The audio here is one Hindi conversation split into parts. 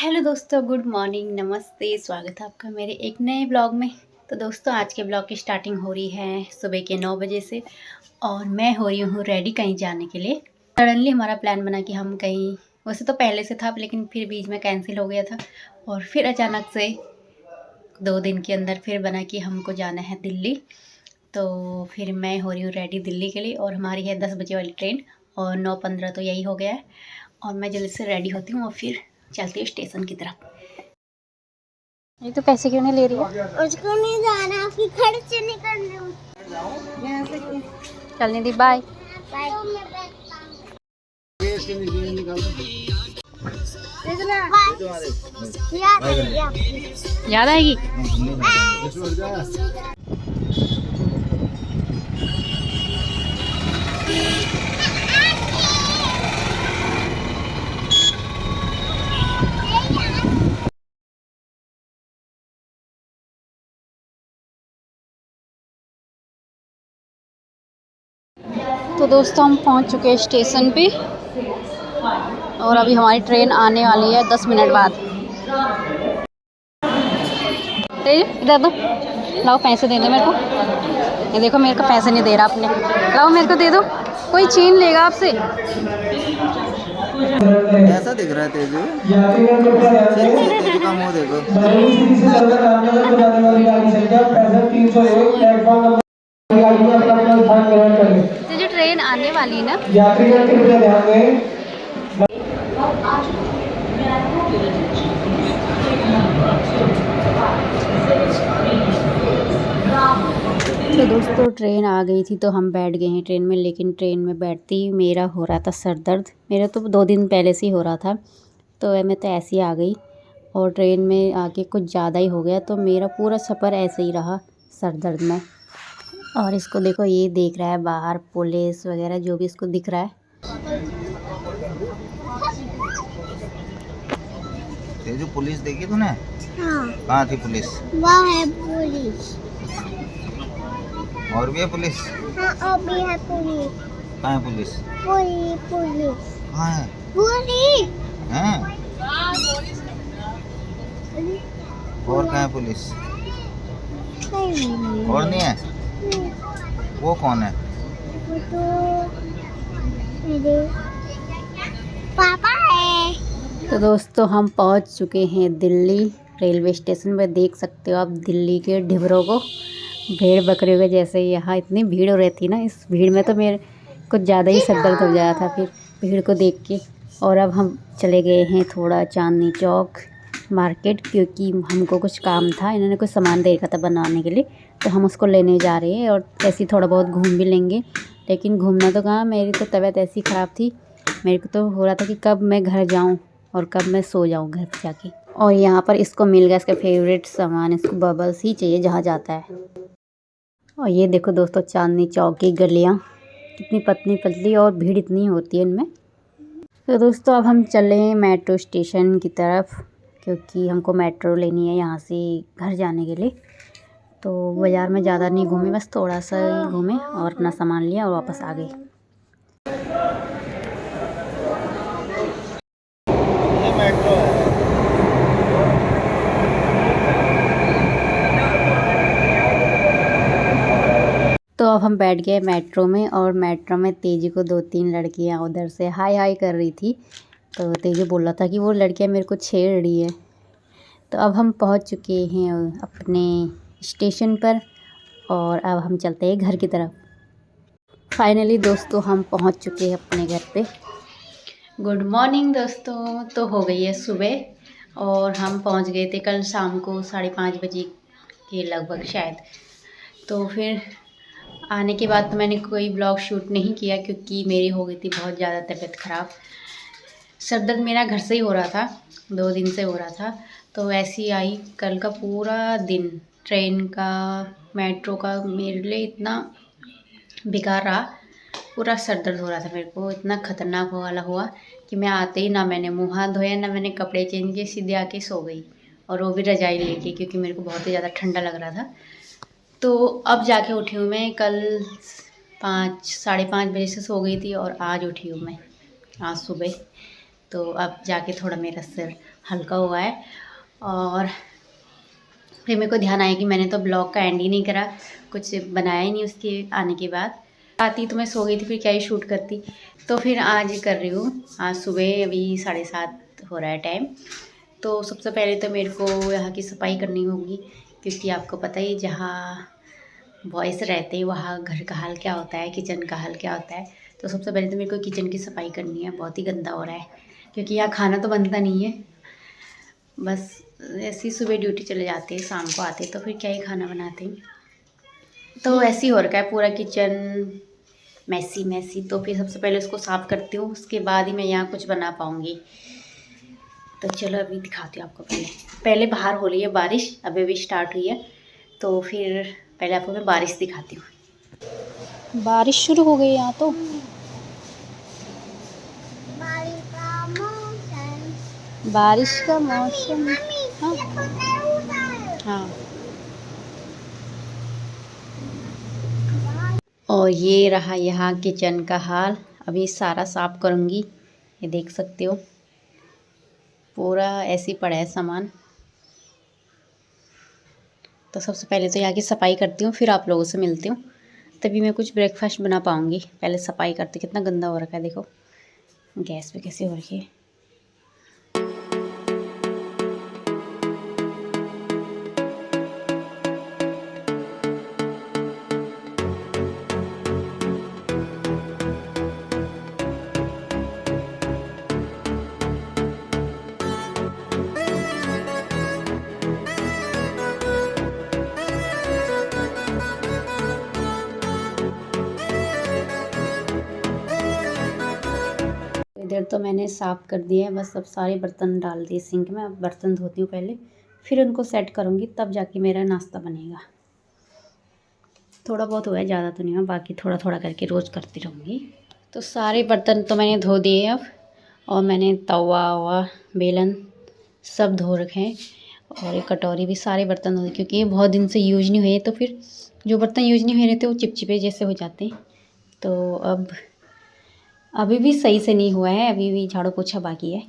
हेलो दोस्तों, गुड मॉर्निंग, नमस्ते। स्वागत है आपका मेरे एक नए ब्लॉग में। तो दोस्तों, आज के ब्लॉग की स्टार्टिंग हो रही है सुबह के 9 बजे से और मैं हो रही हूँ रेडी कहीं जाने के लिए। सडनली हमारा प्लान बना कि हम कहीं, वैसे तो पहले से था लेकिन फिर बीच में कैंसिल हो गया था और फिर अचानक से 2 दिन के अंदर फिर बना कि हमको जाना है दिल्ली। तो फिर मैं हो रही हूँ रेडी दिल्ली के लिए और हमारी है 10 बजे वाली ट्रेन और 9:15 तो यही हो गया है और मैं जल्दी से रेडी होती हूँ और फिर चलती हूँ स्टेशन की तरफ। ये तो पैसे क्यों नहीं ले रही है? उसको नहीं जाना, आपकी खर्च नहीं करने। चल निधि, बाय। याद आएगी। तो दोस्तों, हम पहुंच चुके हैं स्टेशन पे और अभी हमारी ट्रेन आने वाली है 10 मिनट बाद। इधर दो, लाओ पैसे दे दो मेरे को। ये देखो, मेरे को पैसे नहीं दे रहा आपने। लाओ मेरे को दे दो, कोई छीन लेगा आपसे। ऐसा दिख रहा है तेजू। तेजू का मुंह देखो। तो जो ट्रेन आने वाली है ना, तो दोस्तों ट्रेन आ गई थी तो हम बैठ गए हैं ट्रेन में। लेकिन ट्रेन में बैठते ही मेरा हो रहा था सर दर्द। मेरा तो 2 दिन पहले से ही हो रहा था, तो मैं तो ऐसे ही आ गई और ट्रेन में आके कुछ ज़्यादा ही हो गया, तो मेरा पूरा सफ़र ऐसे ही रहा सर दर्द में। और इसको देखो, ये देख रहा है बाहर पुलिस वगैरह जो भी इसको दिख रहा है। तेजू पुलिस देखी तूने? हाँ। कहाँ थी पुलिस? वहाँ है पुलिस। और भी है पुलिस? हाँ, और भी है पुलिस। कहाँ है पुलिस? पुलिस कहाँ है? पुलिस हैं? और कहाँ है पुलिस? और नहीं है? वो कौन है? वो तो मेरे पापा है। तो दोस्तों, हम पहुंच चुके हैं दिल्ली रेलवे स्टेशन पर। देख सकते हो आप दिल्ली के ढिबरों को, भेड़ बकरियों के जैसे। यहाँ इतनी भीड़ हो रहती ना, इस भीड़ में तो मेरे कुछ ज़्यादा ही सर दर्द हो जाता था फिर भीड़ को देख के। और अब हम चले गए हैं थोड़ा चांदनी चौक मार्केट, क्योंकि हमको कुछ काम था। इन्होंने कुछ सामान दे रखा था बनाने के लिए, तो हम उसको लेने जा रहे हैं और ऐसे ही थोड़ा बहुत घूम भी लेंगे। लेकिन घूमना तो कहाँ, मेरी तो तबीयत ऐसी ख़राब थी। मेरे को तो हो रहा था कि कब मैं घर जाऊँ और कब मैं सो जाऊँ घर जाके। और यहाँ पर इसको मिल गया इसका फेवरेट सामान, इसको बबल्स ही चाहिए जहाँ जाता है। और ये देखो दोस्तों, चांदनी चौक की गलियाँ कितनी पतली पतली और भीड़ इतनी होती है इनमें। तो दोस्तों, अब हम चले हैं मेट्रो स्टेशन की तरफ, क्योंकि हमको मेट्रो लेनी है यहाँ से घर जाने के लिए। तो बाज़ार में ज़्यादा नहीं घूमे, बस थोड़ा सा ही घूमे और अपना सामान लिया और वापस आ गए। ये मेट्रो है। तो अब हम बैठ गए मेट्रो में और मेट्रो में तेजी को 2-3 लड़कियां उधर से हाय हाय कर रही थी। तो तेजी बोल रहा था कि वो लड़कियां मेरे को छेड़ रही है। तो अब हम पहुंच चुके हैं अपने स्टेशन पर और अब हम चलते हैं घर की तरफ। फाइनली दोस्तों, हम पहुंच चुके हैं अपने घर पे। गुड मॉर्निंग दोस्तों। तो हो गई है सुबह और हम पहुंच गए थे कल शाम को 5:30 बजे के लगभग शायद। तो फिर आने के बाद तो मैंने कोई ब्लॉग शूट नहीं किया, क्योंकि मेरी हो गई थी बहुत ज़्यादा तबीयत ख़राब। सर दर्द मेरा घर से ही हो रहा था, 2 दिन से हो रहा था। तो ऐसी आई कल का पूरा दिन ट्रेन का मेट्रो का मेरे लिए इतना बेकार रहा। पूरा सर दर्द हो रहा था मेरे को, इतना ख़तरनाक वाला हुआ कि मैं आते ही ना मैंने मुँह हाथ धोया ना मैंने कपड़े चेंज किए, सीधे आके सो गई। और वो भी रजाई लेके, क्योंकि मेरे को बहुत ही ज़्यादा ठंडा लग रहा था। तो अब जाके उठी हूँ मैं। कल 5 साढ़े 5 बजे से सो गई थी और आज उठी हूँ मैं, आज सुबह। तो अब जाके थोड़ा मेरा सिर हल्का हुआ है। और फिर मेरे को ध्यान आया कि मैंने तो ब्लॉग का एंड ही नहीं करा, कुछ बनाया ही नहीं उसके आने के बाद। आती तो मैं सो गई थी, फिर क्या ही शूट करती। तो फिर आज कर रही हूँ। आज सुबह अभी 7:30 हो रहा है टाइम। तो सबसे पहले तो मेरे को यहाँ की सफाई करनी होगी, क्योंकि आपको पता ही जहाँ बॉयज़ रहते हैं वहाँ घर का हाल क्या होता है, किचन का हाल क्या होता है। तो सबसे पहले तो मेरे को किचन की सफाई करनी है। बहुत ही गंदा हो रहा है, क्योंकि यहाँ खाना तो बनता नहीं है। बस ऐसे ही सुबह ड्यूटी चले जाते हैं, शाम को आते तो फिर क्या ही खाना बनाते हैं। तो ऐसे ही हो रखा है पूरा किचन, मैसी मैसी। तो फिर सबसे पहले उसको साफ़ करती हूँ, उसके बाद ही मैं यहाँ कुछ बना पाऊँगी। तो चलो अभी दिखाती हूँ आपको। पहले बाहर हो रही है बारिश, अभी भी स्टार्ट हुई है। तो फिर पहले आपको मैं बारिश दिखाती हूँ। बारिश शुरू हो गई यहाँ तो। बारिश का मौसम। हाँ हाँ। और ये रहा यहाँ किचन का हाल। अभी सारा साफ़ करूँगी। ये देख सकते हो पूरा ऐसे ही पड़ा है सामान। तो सबसे पहले तो यहाँ की सफाई करती हूँ, फिर आप लोगों से मिलती हूँ, तभी मैं कुछ ब्रेकफास्ट बना पाऊँगी। पहले सफाई करती। कितना गंदा हो रखा है देखो, गैस पे कैसे हो रखी है। इधर तो मैंने साफ़ कर दिया है, बस अब सारे बर्तन डाल दिए सिंक में। अब बर्तन धोती हूँ पहले, फिर उनको सेट करूँगी, तब जाके मेरा नाश्ता बनेगा। थोड़ा बहुत हुआ है, ज़्यादा तो नहीं हुआ, बाकी थोड़ा थोड़ा करके रोज़ करती रहूँगी। तो सारे बर्तन तो मैंने धो दिए अब, और मैंने तवा वा बेलन सब धो रखे हैं, और एक कटोरी भी। सारे बर्तन धो, क्योंकि ये बहुत दिन से यूज नहीं हुए, तो फिर जो बर्तन यूज नहीं हुए रहते वो चिपचिपे जैसे हो जाते हैं। तो अब अभी भी सही से नहीं हुआ है, अभी भी झाड़ू पोछा बाकी है।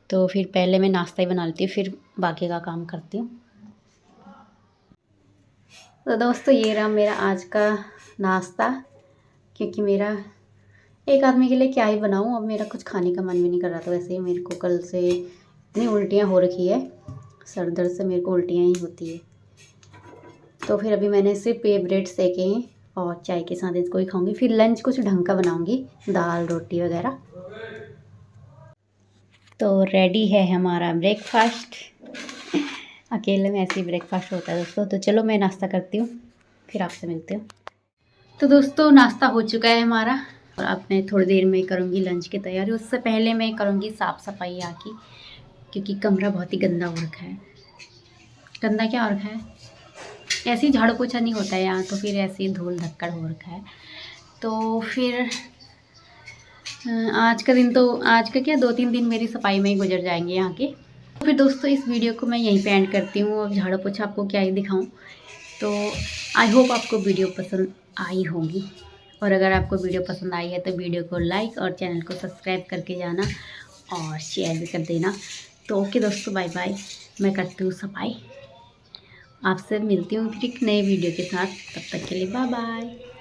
तो फिर पहले मैं नाश्ता ही बना लेती हूँ, फिर बाकी का काम करती हूँ। तो दोस्तों ये रहा मेरा आज का नाश्ता, क्योंकि मेरा एक आदमी के लिए क्या ही बनाऊँ, अब मेरा कुछ खाने का मन भी नहीं कर रहा था। वैसे ही मेरे को कल से इतनी उल्टियाँ हो रखी है, सर दर्द से मेरे को उल्टियाँ ही होती है। तो फिर अभी मैंने सिर्फ ये ब्रेड सेके हैं, और चाय के साथ इसको ही खाऊंगी। फिर लंच कुछ ढंग का बनाऊंगी, दाल रोटी वगैरह। तो रेडी है हमारा ब्रेकफास्ट। अकेले में ऐसे ही ब्रेकफास्ट होता है दोस्तों। तो चलो मैं नाश्ता करती हूँ, फिर आपसे मिलती हूँ। तो दोस्तों नाश्ता हो चुका है हमारा, और अब मैं थोड़ी देर में करूँगी लंच की तैयारी। उससे पहले मैं करूँगी साफ़ सफाई यहाँ की, क्योंकि कमरा बहुत ही गंदा हो रखा है। गंदा क्या हो रखा है, ऐसे ही झाड़ू पोछा नहीं होता है यहाँ, तो फिर ऐसे ही धूल धक्कड़ हो रखा है। तो फिर आज का दिन तो, आज का क्या, 2-3 दिन मेरी सफाई में ही गुजर जाएंगे यहाँ के। तो फिर दोस्तों इस वीडियो को मैं यहीं पे एंड करती हूँ। अब झाड़ू पोछा आपको क्या ही दिखाऊँ। तो आई होप आपको वीडियो पसंद आई होगी, और अगर आपको वीडियो पसंद आई है तो वीडियो को लाइक और चैनल को सब्सक्राइब करके जाना, और शेयर भी कर देना। तो ओके दोस्तों, बाय बाय। मैं करती हूँ सफाई, आपसे मिलती हूँ फिर एक नए वीडियो के साथ। तब तक के लिए बाय बाय।